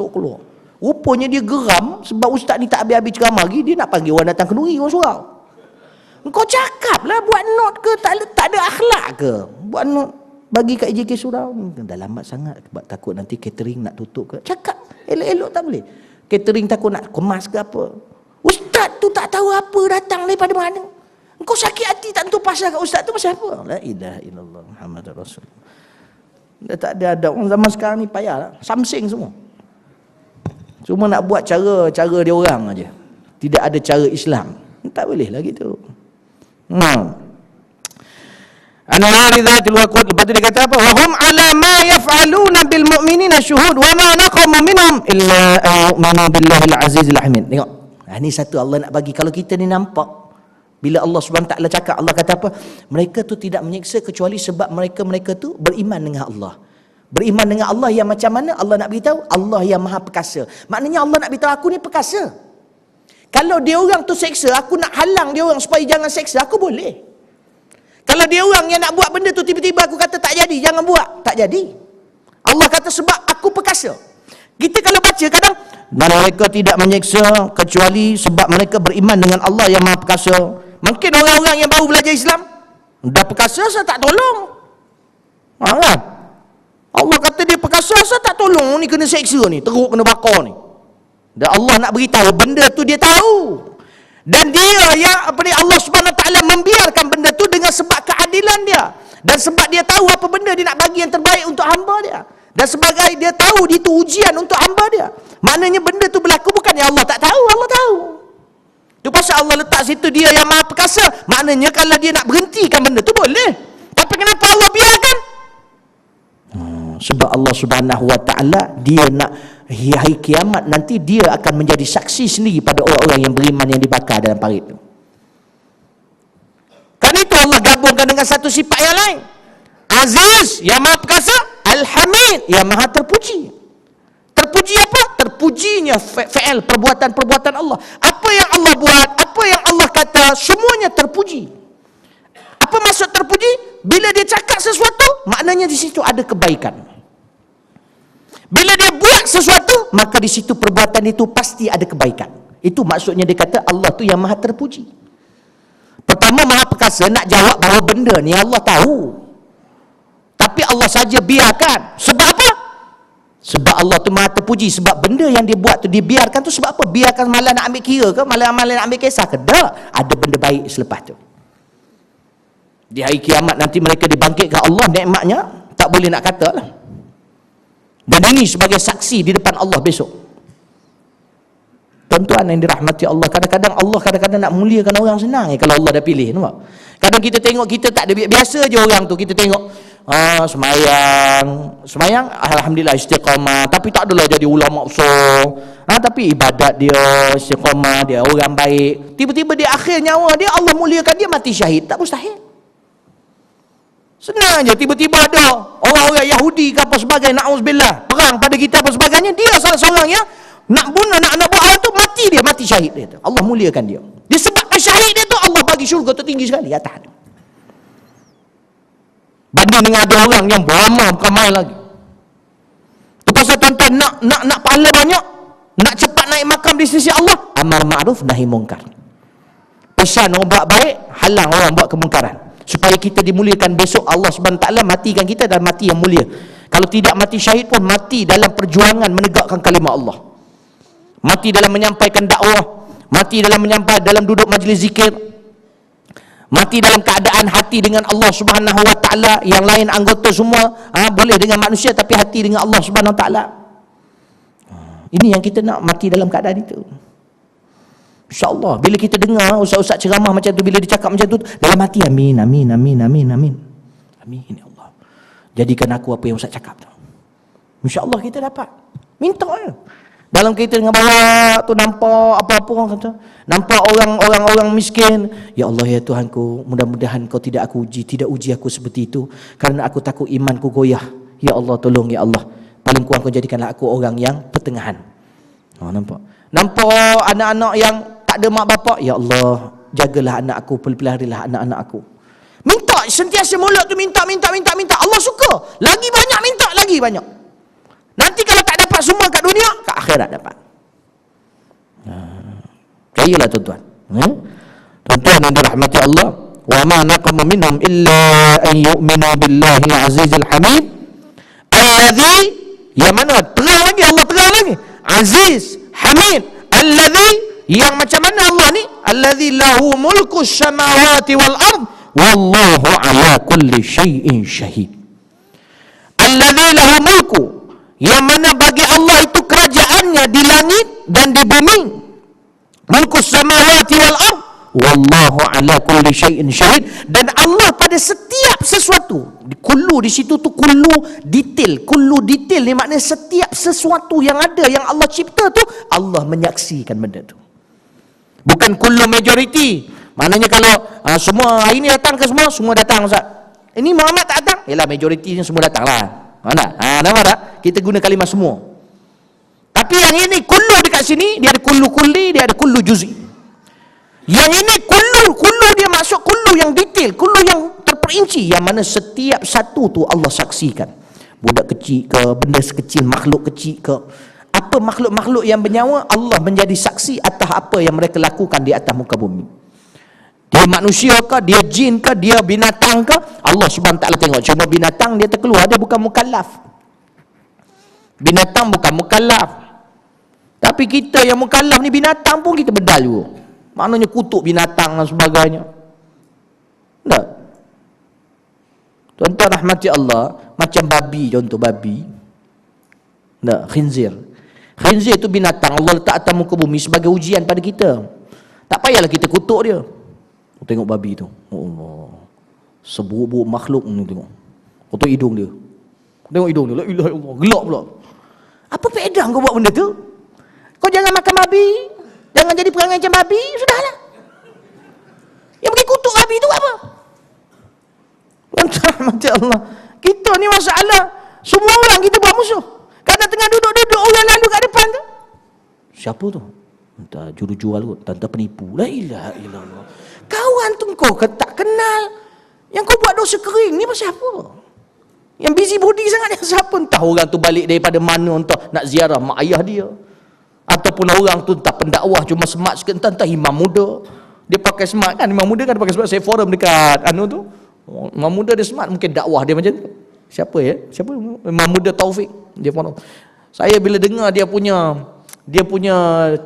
keluar. Rupanya dia geram sebab ustaz ni tak habis-habis ceramah lagi, dia nak panggil orang datang kenduri, orang surau. Kau cakap lah, buat note ke, tak ada akhlak ke? Buat note bagi kat EJK surau, dah lambat sangat, sebab takut nanti catering nak tutup ke. Cakap, elok-elok tak boleh. Catering takut nak kemas ke apa. Ustaz tu tak tahu apa datang daripada mana. Kau sakit hati tak tentu pasal kat ustaz tu pasal apa? La ilaha illallah Muhammadur Rasul. Dah tak ada orang zaman sekarang ni payah lah. Samsing semua. Cuma nak buat cara dia orang aja. Tidak ada cara Islam. Tak boleh lah gitu. An-Naridzatul Waqud. Lepas tu dia kata apa? Wa hum ala ma yaf'aluna bil mu'minina syuhud wa ma naqamu minhum illa ayyuminu billahil azizil hamid. Tengok. Ini satu Allah nak bagi. Kalau kita ni nampak, bila Allah Subhanahu taala cakap, Allah kata apa? Mereka tu tidak menyiksa kecuali sebab mereka tu beriman dengan Allah. Beriman dengan Allah yang macam mana? Allah nak beritahu, Allah yang maha perkasa. Maknanya Allah nak beritahu, aku ni perkasa. Kalau dia orang tu seksa, aku nak halang dia orang supaya jangan seksa, aku boleh. Kalau dia orang yang nak buat benda tu, tiba-tiba aku kata tak jadi, jangan buat, tak jadi. Allah kata sebab aku perkasa. Kita kalau baca kadang, dan mereka tidak menyeksa kecuali sebab mereka beriman dengan Allah yang maha perkasa. Mungkin orang-orang yang baru belajar Islam, dah perkasa, saya tak tolong. Kan? Allah kata dia perkasa, saya tak tolong, ni kena seksa ni, teruk kena bakar ni. Dan Allah nak beritahu benda tu dia tahu. Dan dia yang Allah Subhanahu Wa Taala membiarkan benda tu dengan sebab keadilan dia. Dan sebab dia tahu apa benda dia nak bagi yang terbaik untuk hamba dia. Dan sebagai dia tahu itu ujian untuk hamba dia. Maknanya benda tu berlaku bukannya Allah tak tahu, Allah tahu. Tu pasal Allah letak situ dia yang maha perkasa. Maknanya kalau dia nak berhentikan benda tu boleh. Tapi kenapa Allah biarkan? Sebab Allah Subhanahu Wa Taala dia nak hari kiamat nanti dia akan menjadi saksi sendiri pada orang-orang yang beriman yang dibakar dalam parit itu. Karena itu Allah gabungkan dengan satu sifat yang lain. Aziz yang maha perkasa, Al-Hamid yang maha terpuji. Terpuji apa? terpujinya fi'il, perbuatan-perbuatan Allah. Apa yang Allah buat, apa yang Allah kata, semuanya terpuji. Apa maksud terpuji? Bila dia cakap sesuatu, maknanya di situ ada kebaikan. Bila dia buat sesuatu, maka di situ perbuatan itu pasti ada kebaikan. Itu maksudnya dia kata Allah tu yang maha terpuji. Pertama, maha perkasa, nak jawab bahawa benda ni Allah tahu, tapi Allah saja biarkan. Sebab apa? Sebab Allah tu maha terpuji. Sebab benda yang dia buat tu dibiarkan tu sebab apa? Biarkan malah nak ambil kira ke? Malah nak ambil kisah ke? Tak. Ada benda baik selepas tu. Di hari kiamat nanti mereka dibangkitkan Allah, nikmatnya tak boleh nak kata lah. Dan ini sebagai saksi di depan Allah besok. Tuan-tuan yang dirahmati Allah, kadang-kadang Allah nak muliakan orang senang kalau Allah dah pilih, nampak? Kadang kita tengok kita tak ada, biasa je orang tu, kita tengok semayang alhamdulillah istiqamah, tapi tak adalah jadi ulama besar. Tapi ibadat dia istiqamah, dia orang baik. Tiba-tiba di akhir nyawa dia Allah muliakan dia mati syahid. Tak mustahil. Senang je, tiba-tiba ada orang-orang Yahudi ke apa sebagai, na'udzubillah, perang pada kita apa sebagainya, dia salah seorang yang nak bunuh, nak buat orang tu, mati syahid dia tu. Allah muliakan dia. Disebabkan syahid dia tu Allah bagi syurga tertinggi sekali atas dia. Banding dengan ada orang yang beramal bukan main lagi. Tu pasal tuan-tuan nak pahala banyak, nak cepat naik makam di sisi Allah, amar ma'ruf nahi mungkar. Pesan orang buat baik, halang orang buat kemungkaran, supaya kita dimuliakan besok. Allah Subhanahu Taala matikan kita dan mati yang mulia. Kalau tidak mati syahid pun mati dalam perjuangan menegakkan kalimah Allah. Mati dalam menyampaikan dakwah, mati dalam dalam duduk majlis zikir, mati dalam keadaan hati dengan Allah Subhanahu Wa Taala. Yang lain anggota semua boleh dengan manusia, tapi hati dengan Allah Subhanahu Wa Taala. Ini yang kita nak, mati dalam keadaan itu. InsyaAllah bila kita dengar ustaz-ustaz ceramah macam tu, bila dia cakap macam tu, dalam hati amin, amin, amin, amin, amin, amin, ya Allah, jadikan aku apa yang ustaz cakap tu. InsyaAllah kita dapat. Minta je. Dalam kita dengan bawa tu nampak apa-apa orang kata, nampak orang miskin, ya Allah ya Tuhanku, mudah-mudahan kau tidak uji aku seperti itu, kerana aku takut imanku goyah. Ya Allah tolong ya Allah, paling kurang kau jadikanlah aku orang yang pertengahan. Nampak anak-anak yang tak ada mak bapak, ya Allah jagalah anak aku, peliharalah anak-anak aku. Minta sentiasa, mulut tu minta. Allah suka. Lagi banyak minta, lagi banyak. Nanti kalau tak dapat semua kat dunia, kat akhirat dapat. Kayalah tuan-tuan. Tuan-tuan yang dirahmati Allah, wa ma naqama minhum illa an yu'minu billahi al-azizil hamid alladhi, yang mana terang lagi, Allah terang lagi, Aziz, Hamid, alladhi, yang macam mana Allah ni? Alladhi lahu mulku samawati wal ard wallahu ala kulli syai'in syahid. Alladhi lahu mulku, yang mana bagi Allah itu kerajaannya di langit dan di bumi. Mulku samawati wal ard wallahu ala kulli syai'in syahid. Dan Allah pada setiap sesuatu, kullu di situ tu kullu detail. Kullu detail ni maknanya setiap sesuatu yang ada, yang Allah cipta tu, Allah menyaksikan benda tu. Bukan kullu majority. Maknanya kalau semua hari ni datang ke semua datang ustaz. Ini Muhammad tak datang, yalah majority ni semua datang lah. Mana? Nampak tak? Kita guna kalimah semua. Tapi yang ini kullu dekat sini, dia ada kullu kulli, dia ada kullu juz'i. Yang ini kullu dia masuk kullu yang detail, kullu yang terperinci, yang mana setiap satu tu Allah saksikan. Budak kecil ke, benda sekecil, makhluk kecil ke, apa makhluk-makhluk yang bernyawa, Allah menjadi saksi atas apa yang mereka lakukan di atas muka bumi. Dia manusia ke, dia jin ke, dia binatang ke, Allah Subhanahu Taala tengok. Cuma binatang dia terkeluar, dia bukan mukallaf. Binatang bukan mukallaf. Tapi kita yang mukallaf ni, binatang pun kita bedal juga. Maknanya kutuk binatang dan sebagainya. Tak? Tuan-tuan rahmati Allah, macam babi, contoh babi. Tak? Khinzir itu binatang Allah letak atas muka bumi sebagai ujian pada kita. Tak payahlah kita kutuk dia. Tengok babi tu, Allah, seburuk-buruk makhluk ni, tengok. Kau tengok hidung dia, la ilaha illallah, gelap pula. Apa faedah kau buat benda tu? Kau jangan makan babi, jangan jadi perangai macam babi, sudahlah. Yang pergi kutuk babi tu apa? Macam Allah, kita ni masalah, semua orang kita buat musuh. Kadang tengah duduk-duduk, orang lalu kat depan tu, Siapa tu? Entah juru-jual kot, tante penipu. La ilaha illallah. Kawan tu kau tak kenal. Yang kau buat dosa kering ni pasal apa? Yang busy body sangat yang siapa? Entah orang tu balik daripada mana, entah nak ziarah mak ayah dia. Ataupun orang tu entah pendakwah cuma smart sikit, entah imam muda. Dia pakai smart kan, imam muda kan pakai smart. Saya forum dekat tu. Imam muda dia smart, mungkin dakwah dia macam tu. Siapa ya? Siapa? Imam muda Taufik. Dia forum. Saya bila dengar dia punya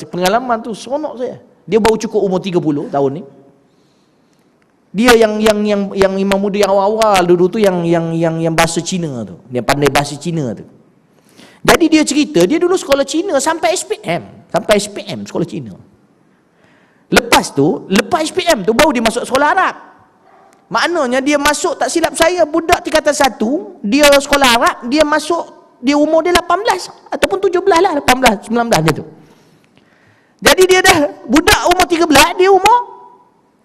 pengalaman tu seronok saya. Dia baru cukup umur 30 tahun ni. Dia yang imam muda yang awal-awal dulu tu yang bahasa Cina tu. Dia pandai bahasa Cina tu. Jadi dia cerita dia dulu sekolah Cina sampai SPM sekolah Cina. Lepas SPM tu baru dia masuk sekolah Arab. Maknanya dia masuk, tak silap saya, budak tingkatan 1, dia sekolah Arab, dia masuk, dia umur dia 18 ataupun 17 lah, 18, 19 dia tu. Jadi dia dah budak umur 13, dia umur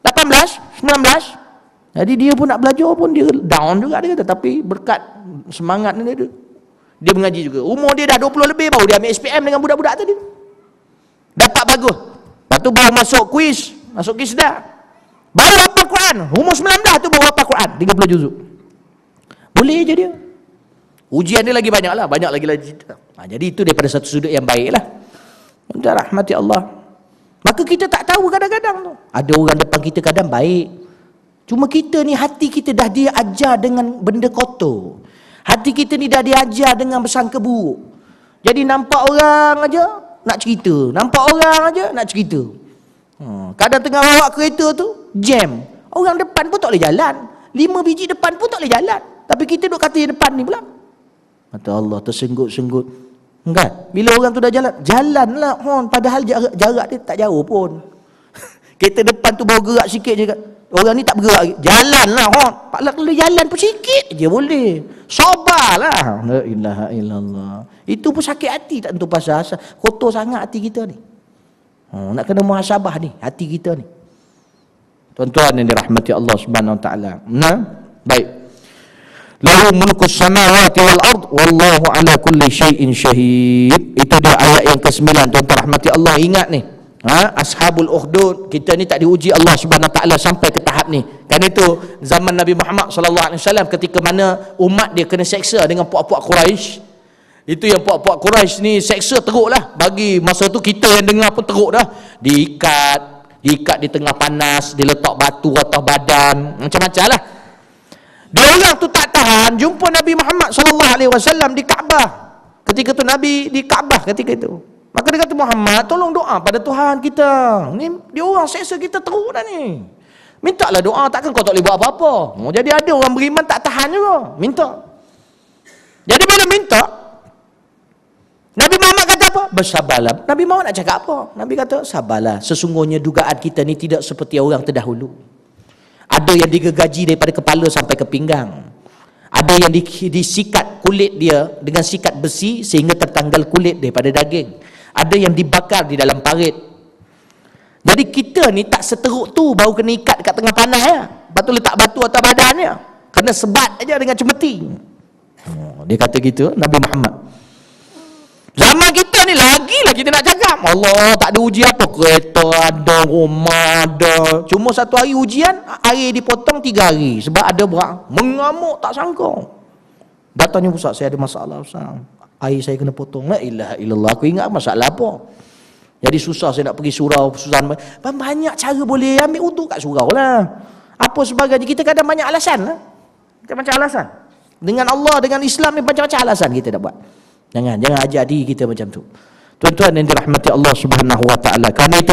18, 19. Jadi dia pun nak belajar pun dia down juga dia kata, tapi berkat semangat ni dia mengaji juga. Umur dia dah 20 lebih baru dia ambil SPM dengan budak-budak tadi. Dapat bagus. Lepas tu baru masuk kuis dah. Baru hafal Quran. Umur 19 tu baru hafal Quran 30 juzuk. Boleh je dia. Ujian dia lagi banyak lah, banyak lagi. Jadi itu daripada satu sudut yang baik lah. Untuk rahmati Allah. Maka kita tak tahu kadang-kadang tu. Ada orang depan kita kadang baik. Cuma kita ni hati kita dah dia ajar dengan benda kotor. Hati kita ni dah diajar dengan bersangka buruk. Jadi nampak orang aja nak cerita. Nampak orang aja nak cerita. Kadang tengah bawa kereta tu jam. Orang depan pun tak boleh jalan. 5 biji depan pun tak boleh jalan. Tapi kita duk kata depan ni pula. Kata Allah tersenggut-senggut. Enggak. Bila orang tu dah jalanlah padahal jarak dia tak jauh pun. Kereta depan tu baru gerak sikit je. Orang ni tak bergerak lagi. Jalanlah kalau jalan pun sikit je boleh. Sabarlah. La ilaha illallah. Itu pun sakit hati tak tentu pasal kotor sangat hati kita ni. Nak kena muhasabah ni hati kita ni. Tuan-tuan yang dirahmati Allah Subhanahu wa taala. Baik. Lahu mulkus samawati wal ard wallahu ala kulli syai'in syahid. Itu dia ayat yang ke-9. Tuan-tuan rahmati Allah, ingat ni. Ashabul Ukhdud, kita ni tak diuji Allah Subhanahu wa taala sampai ke tahap ni. Kan itu zaman Nabi Muhammad sallallahu alaihi wasallam ketika mana umat dia kena seksa dengan puak-puak Quraisy. Itu yang puak-puak Quraisy ni seksa teruk lah. Bagi masa tu kita yang dengar pun teruk dah. Diikat di tengah panas, diletak batu atas badan, macam-macam lah. Dia orang tu tak tahan jumpa Nabi Muhammad sallallahu alaihi wasallam di Kaabah. Ketika tu Nabi di Kaabah ketika itu. Maka dia kata, Muhammad tolong doa pada Tuhan kita. Ni dia orang seksa kita teruk dah ni. Mintalah doa, takkan kau tak boleh buat apa-apa. Jadi ada orang beriman tak tahan juga. Minta. Jadi bila minta, Nabi Muhammad kata apa? Bersabarlah. Nabi Muhammad nak cakap apa? Nabi kata, sabarlah. Sesungguhnya dugaan kita ni tidak seperti orang terdahulu. Ada yang digergaji daripada kepala sampai ke pinggang. Ada yang disikat kulit dia dengan sikat besi sehingga tertanggal kulit daripada daging. Ada yang dibakar di dalam parit. Jadi kita ni tak seteruk tu baru kena ikat dekat tengah panas ya. Lepas tu letak batu atas badannya. Kena sebat aja dengan cemeti. Dia kata gitu Nabi Muhammad. Zaman kita ni lagi kita nak cakap. Allah tak ada ujian apa. Kereta ada, rumah ada. Cuma satu hari ujian, air dipotong 3 hari. Sebab ada berak. Mengamuk tak sangka. Datangnya, Ustaz, saya ada masalah, Ustaz. Air saya kena potong. La ilaha illallah. Aku ingat masalah apa. Jadi susah saya nak pergi surau. Banyak cara boleh ambil uduk kat surau lah. Apa sebagainya. Kita kadang banyak alasan lah. Macam-macam alasan. Dengan Allah, dengan Islam ni macam-macam alasan kita nak buat. Jangan ajar diri kita macam tu. Tuan-tuan yang dirahmati Allah Subhanahu wa taala. Kerana itu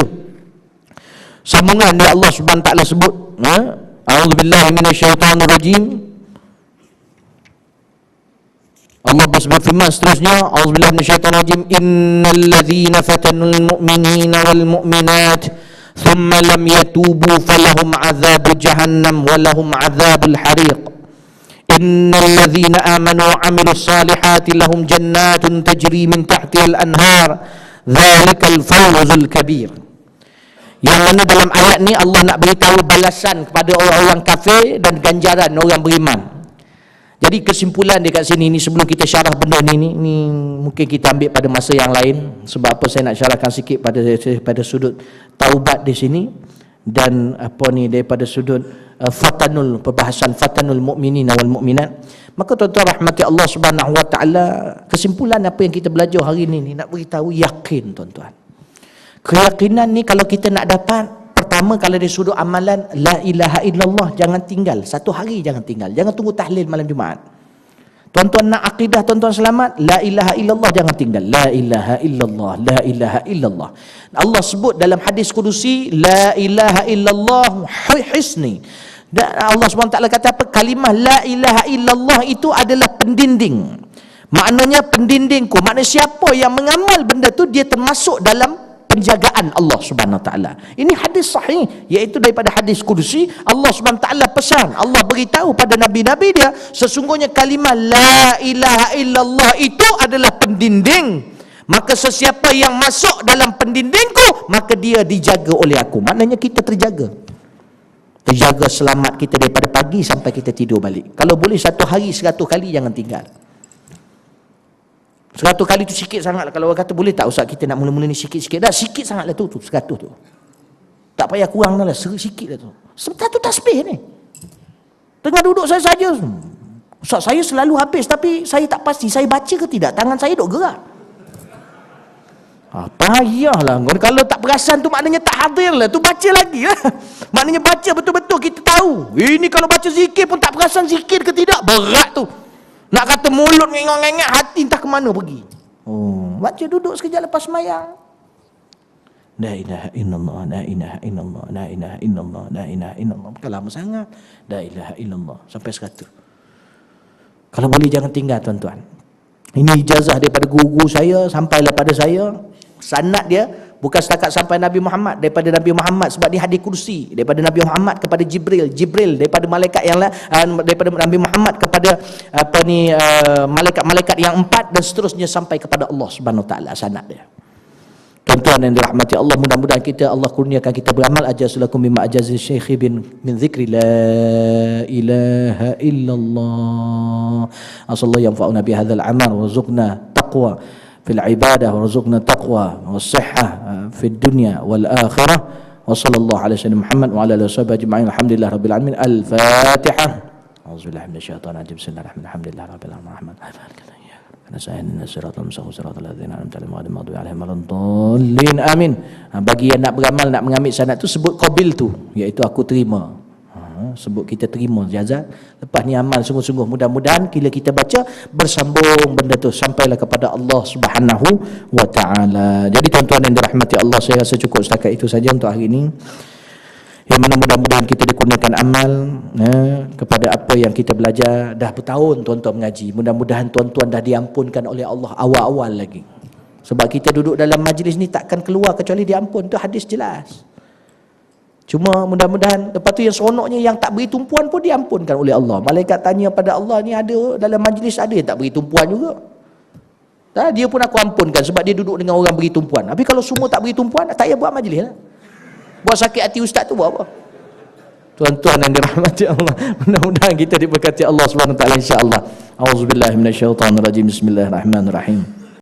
sambungan yang Allah Subhanahu wa taala sebut, a'udzubillahi minasyaitonir rajim. Allah berfirman seterusnya, a'udzubillahi minasyaitonir rajim, innal ladzina fatanul mu'minina wal mu'minat thumma lam yatubu falahum 'adzabu jahannam wa lahum 'adzabul hariq. Innal ladzina amanu wa 'amilus salihati lahum jannatun tajri min tahtiha al-anhar dzalikal fawzul kabir. Yang mana dalam ayat ni Allah nak beritahu balasan kepada orang-orang kafir dan ganjaran orang beriman. Jadi kesimpulan dia kat sini ni, sebelum kita syarah benda ni mungkin kita ambil pada masa yang lain. Sebab apa saya nak syarahkan sikit pada sudut taubat di sini, dan apa ni daripada sudut perbahasan fatanul mu'minin wal mu'minat. Maka tuan-tuan rahmati Allah Subhanahu wa taala, kesimpulan apa yang kita belajar hari ni nak beritahu yakin tuan-tuan. Keyakinan ni kalau kita nak dapat, pertama kalau dari sudut amalan, la ilaha illallah jangan tinggal, satu hari jangan tinggal, jangan tunggu tahlil malam Jumaat. Tuan-tuan nak akidah tuan-tuan selamat, la ilaha illallah jangan tinggal, la ilaha illallah, la ilaha illallah. Allah sebut dalam hadis kudusi, la ilaha illallah hisni. Dan Allah SWT kata apa? Kalimah la ilaha illallah itu adalah pendinding. Maknanya pendindingku, maknanya siapa yang mengamal benda tu dia termasuk dalam penjagaan Allah Subhanahu Wa Taala. Ini hadis sahih, iaitu daripada hadis kudusi. Allah Subhanahu Wa Taala pesan, Allah beritahu pada nabi-nabi dia, sesungguhnya kalimah la ilaha illallah itu adalah pendinding. Maka sesiapa yang masuk dalam pendindingku, maka dia dijaga oleh aku. Maknanya kita terjaga. Terjaga selamat kita daripada pagi sampai kita tidur balik. Kalau boleh satu hari 100 kali jangan tinggal. 100 kali tu sikit sangat lah. Kalau orang kata boleh tak Ustaz kita nak mula-mula ni sikit-sikit. Dah sikit sangat lah tu 100 tu. Tak payah kurang dah lah, sikit lah tu. Sebentar tu tasbih ni. Tengah duduk saya saja. Ustaz saya selalu habis tapi saya tak pasti saya baca ke tidak. Tangan saya duk gerak. Payahlah. Kalau tak perasan tu maknanya tak hadir lah. Tu baca lagi lah. Maknanya baca betul-betul kita tahu. Ini kalau baca zikir pun tak perasan zikir ke tidak. Berat tu. Nak kata mulut ngengok-ngengok, hati entah ke mana pergi. Baca duduk sekejap lepas sembahyang. La ilaha illallah, la ilaha illallah, la ilaha illallah, la ilaha illallah. Bukan lama sangat. La ilaha illallah. Sampai 100. Kalau boleh jangan tinggal tuan-tuan. Ini ijazah daripada guru saya, sampailah pada saya. Sanad dia bukan setakat sampai Nabi Muhammad, daripada Nabi Muhammad, sebab dia hadis kursi, daripada Nabi Muhammad kepada Jibril, Jibril daripada malaikat yang lain, daripada Nabi Muhammad kepada malaikat-malaikat yang 4, dan seterusnya sampai kepada Allah Subhanahu Wa Taala sanad dia. Tuan-tuan yang dirahmati Allah, mudah-mudahan kita Allah kurniakan kita beramal. Ajazulakum bima ajazi syekhi min zikri la ilaha illallah. Asallallahu yanfa'una bihadzal amal warzuqna taqwa fil ibadah warzuqna taqwa was-sihhah fid dunya wal akhirah. Wa sallallahu ala sayyidina Muhammad wa ala alihi washabihi ajma'in. Alhamdulillah rabbil alamin. Al-Fatihah. A'udzubillahi minasyaitonir rajim. Bismillahirrahmanirrahim. Alhamdulillah rabbil alamin. Amin. Bagi yang nak beramal, nak mengambil sanad tu, sebut qabil tu, iaitu aku terima. Sebut kita terima jazat. Lepas ni amal sungguh-sungguh. Mudah-mudahan bila kita baca bersambung benda tu sampailah kepada Allah Subhanahu Wa Taala. Jadi tuan-tuan yang dirahmati Allah, saya rasa cukup setakat itu saja untuk hari ini. Yang mana mudah-mudahan kita dikurniakan amal kepada apa yang kita belajar. Dah bertahun tuan-tuan mengaji. Mudah-mudahan tuan-tuan dah diampunkan oleh Allah awal-awal lagi. Sebab kita duduk dalam majlis ni takkan keluar kecuali diampun. Itu hadis jelas. Cuma mudah-mudahan lepas tu yang seronoknya, yang tak beri tumpuan pun diampunkan oleh Allah. Malaikat tanya pada Allah, ni ada dalam majlis ada yang tak beri tumpuan juga. Dia pun aku ampunkan sebab dia duduk dengan orang beri tumpuan. Tapi kalau semua tak beri tumpuan, tak payah buat majlis lah. Buat sakit hati ustaz tu buat apa? Tuan-tuan yang dirahmati Allah, mudah-mudahan kita diberkati Allah Subhanahu Wa Taala insya-Allah. Auzubillahi minasyaitonir rajim. Bismillahirrahmanirrahim.